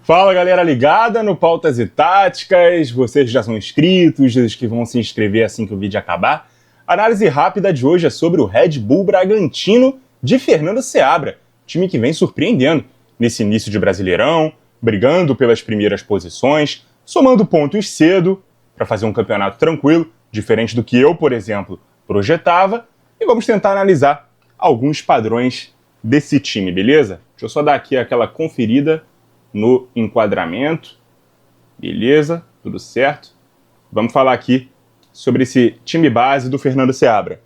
Fala, galera ligada no Pautas e Táticas, vocês já são inscritos, os que vão se inscrever assim que o vídeo acabar. A análise rápida de hoje é sobre o Red Bull Bragantino de Fernando Seabra, time que vem surpreendendo nesse início de Brasileirão, brigando pelas primeiras posições, somando pontos cedo para fazer um campeonato tranquilo, diferente do que eu, por exemplo, projetava, e vamos tentar analisar alguns padrões desse time, beleza? Deixa eu só dar aqui aquela conferida no enquadramento. Beleza, tudo certo. Vamos falar aqui sobre esse time base do Fernando Seabra,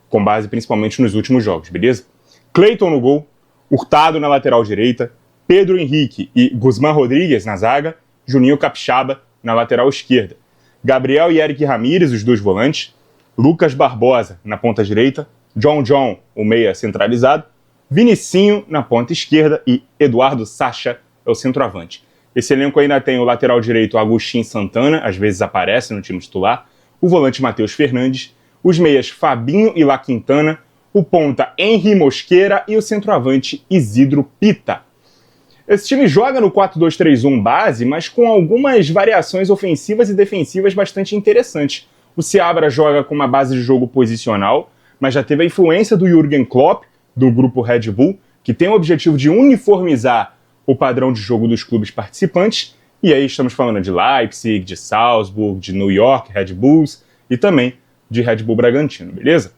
com base principalmente nos últimos jogos, beleza? Cleiton no gol, Hurtado na lateral direita, Pedro Henrique e Guzmán Rodrigues na zaga, Juninho Capixaba na lateral esquerda, Gabriel e Eric Ramírez, os dois volantes, Lucas Barbosa na ponta direita, John, o meia centralizado, Vinicinho na ponta esquerda e Eduardo Sacha é o centroavante. Esse elenco ainda tem o lateral direito Agustin Santana, às vezes aparece no time titular, o volante Matheus Fernandes, os meias Fabinho e La Quintana, o ponta Henry Mosqueira e o centroavante Isidro Pita. Esse time joga no 4-2-3-1 base, mas com algumas variações ofensivas e defensivas bastante interessantes. O Seabra joga com uma base de jogo posicional, mas já teve a influência do Jürgen Klopp, do grupo Red Bull, que tem o objetivo de uniformizar o padrão de jogo dos clubes participantes, e aí estamos falando de Leipzig, de Salzburg, de New York, Red Bulls, e também de Red Bull Bragantino, beleza?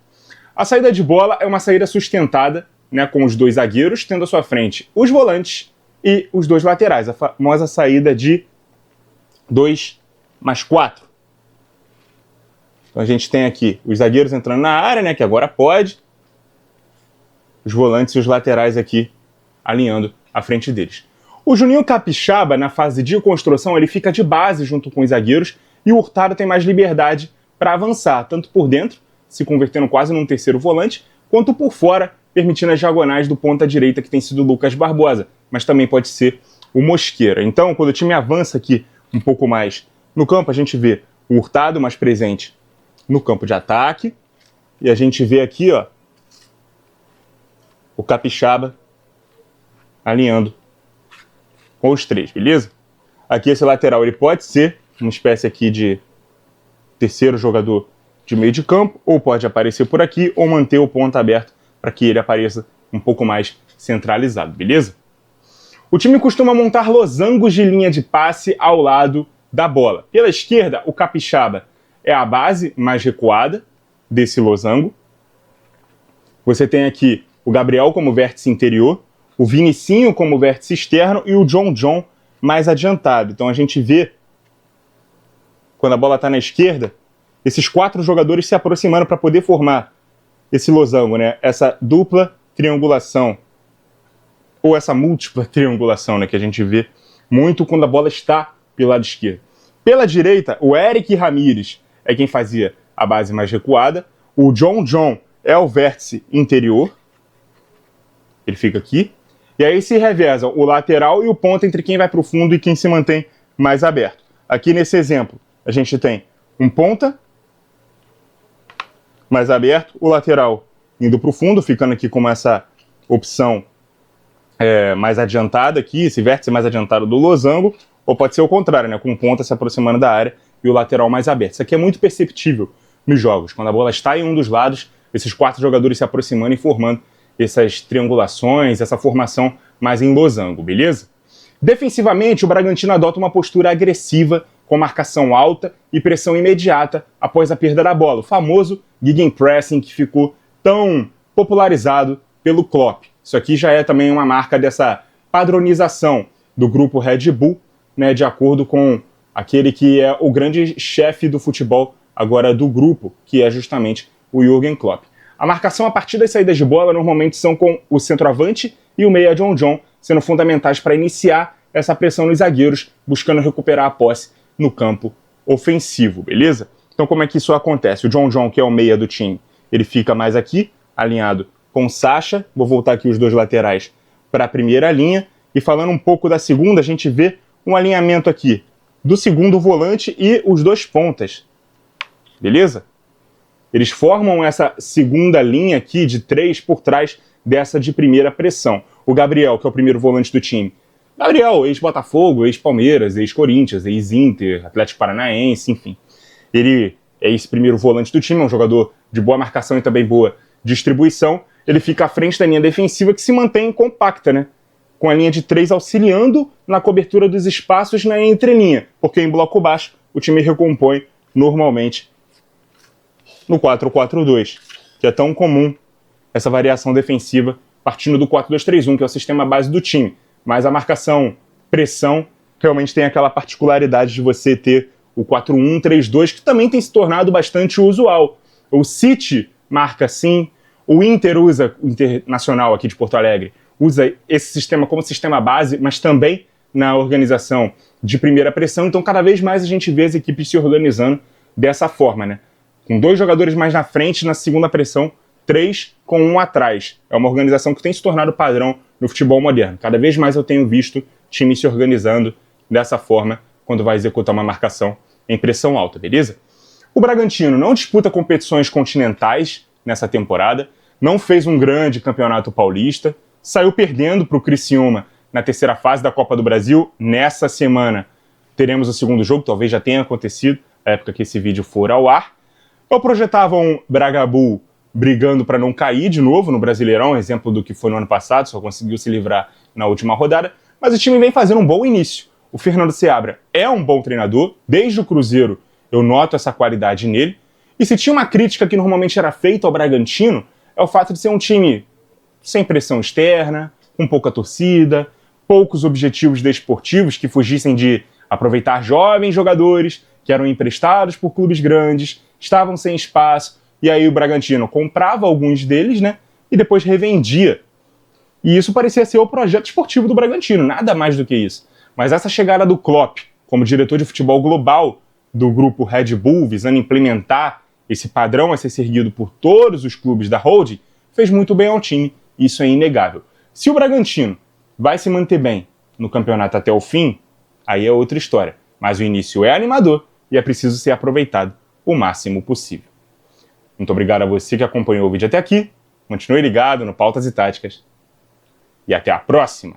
A saída de bola é uma saída sustentada, né, com os dois zagueiros, tendo à sua frente os volantes e os dois laterais, a famosa saída de 2+4. Então a gente tem aqui os zagueiros entrando na área, né, que agora pode, os volantes e os laterais aqui alinhando à frente deles. O Juninho Capixaba, na fase de construção, ele fica de base junto com os zagueiros e o Hurtado tem mais liberdade para avançar, tanto por dentro, se convertendo quase num terceiro volante, quanto por fora, permitindo as diagonais do ponta direita, que tem sido o Lucas Barbosa, mas também pode ser o Mosqueira. Então, quando o time avança aqui um pouco mais no campo, a gente vê o Hurtado mais presente no campo de ataque, e a gente vê aqui, ó, o Capixaba alinhando com os três, beleza? Aqui esse lateral ele pode ser uma espécie aqui de terceiro jogador de meio de campo, ou pode aparecer por aqui, ou manter o ponta aberto para que ele apareça um pouco mais centralizado, beleza? O time costuma montar losangos de linha de passe ao lado da bola. Pela esquerda, o Capixaba é a base mais recuada desse losango. Você tem aqui o Gabriel como vértice interior, o Vinicinho como vértice externo e o John mais adiantado. Então a gente vê, quando a bola está na esquerda, esses quatro jogadores se aproximando para poder formar esse losango, né? Essa dupla triangulação, ou essa múltipla triangulação, né? Que a gente vê muito quando a bola está pelo lado esquerdo. Pela direita, o Eric Ramírez é quem fazia a base mais recuada, o John é o vértice interior, ele fica aqui, e aí se revezam o lateral e o ponta entre quem vai para o fundo e quem se mantém mais aberto. Aqui nesse exemplo, a gente tem um ponta mais aberto, o lateral indo para o fundo, ficando aqui com essa opção mais adiantada aqui, esse vértice mais adiantado do losango, ou pode ser o contrário, né, com o ponta se aproximando da área e o lateral mais aberto. Isso aqui é muito perceptível nos jogos, quando a bola está em um dos lados, esses quatro jogadores se aproximando e formando essas triangulações, essa formação mais em losango, beleza? Defensivamente, o Bragantino adota uma postura agressiva, com marcação alta e pressão imediata após a perda da bola, o famoso gegenpressing que ficou tão popularizado pelo Klopp. Isso aqui já é também uma marca dessa padronização do grupo Red Bull, né, de acordo com aquele que é o grande chefe do futebol agora do grupo, que é justamente o Jürgen Klopp. A marcação a partir das saídas de bola normalmente são com o centroavante e o meia John sendo fundamentais para iniciar essa pressão nos zagueiros, buscando recuperar a posse no campo ofensivo, beleza? Então como é que isso acontece? O John, que é o meia do time, ele fica mais aqui, alinhado com o Sacha. Vou voltar aqui os dois laterais para a primeira linha. E falando um pouco da segunda, a gente vê um alinhamento aqui do segundo volante e os dois pontas, beleza? Eles formam essa segunda linha aqui de três por trás dessa de primeira pressão. O Gabriel, que é o primeiro volante do time, Gabriel, ex-Botafogo, ex-Palmeiras, ex-Corinthians, ex-Inter, Atlético Paranaense, enfim. Ele é esse primeiro volante do time, é um jogador de boa marcação e também boa distribuição. Ele fica à frente da linha defensiva que se mantém compacta, né? Com a linha de 3 auxiliando na cobertura dos espaços na entrelinha, porque em bloco baixo o time recompõe normalmente no 4-4-2, que é tão comum essa variação defensiva partindo do 4-2-3-1, que é o sistema base do time. Mas a marcação, pressão, realmente tem aquela particularidade de você ter o 4-1-3-2, que também tem se tornado bastante usual. O City marca assim, o Inter usa, o Internacional aqui de Porto Alegre, usa esse sistema como sistema base, mas também na organização de primeira pressão. Então, cada vez mais a gente vê as equipes se organizando dessa forma, né? Com 2 jogadores mais na frente, na segunda pressão, 3 com 1 atrás. É uma organização que tem se tornado padrão no futebol moderno. Cada vez mais eu tenho visto times se organizando dessa forma quando vai executar uma marcação em pressão alta, beleza? O Bragantino não disputa competições continentais nessa temporada, não fez um grande campeonato paulista, saiu perdendo para o Criciúma na terceira fase da Copa do Brasil. Nessa semana teremos o segundo jogo, talvez já tenha acontecido, na época que esse vídeo for ao ar. Eu projetava um Bragabu brigando para não cair de novo no Brasileirão, exemplo do que foi no ano passado, só conseguiu se livrar na última rodada, mas o time vem fazendo um bom início. O Fernando Seabra é um bom treinador, desde o Cruzeiro eu noto essa qualidade nele, e se tinha uma crítica que normalmente era feita ao Bragantino, é o fato de ser um time sem pressão externa, com pouca torcida, poucos objetivos desportivos que fugissem de aproveitar jovens jogadores que eram emprestados por clubes grandes, estavam sem espaço, e aí o Bragantino comprava alguns deles, né, e depois revendia. E isso parecia ser o projeto esportivo do Bragantino, nada mais do que isso. Mas essa chegada do Klopp como diretor de futebol global do grupo Red Bull, visando implementar esse padrão a ser seguido por todos os clubes da holding, fez muito bem ao time, isso é inegável. Se o Bragantino vai se manter bem no campeonato até o fim, aí é outra história. Mas o início é animador e é preciso ser aproveitado o máximo possível. Muito obrigado a você que acompanhou o vídeo até aqui, continue ligado no Pautas e Táticas e até a próxima!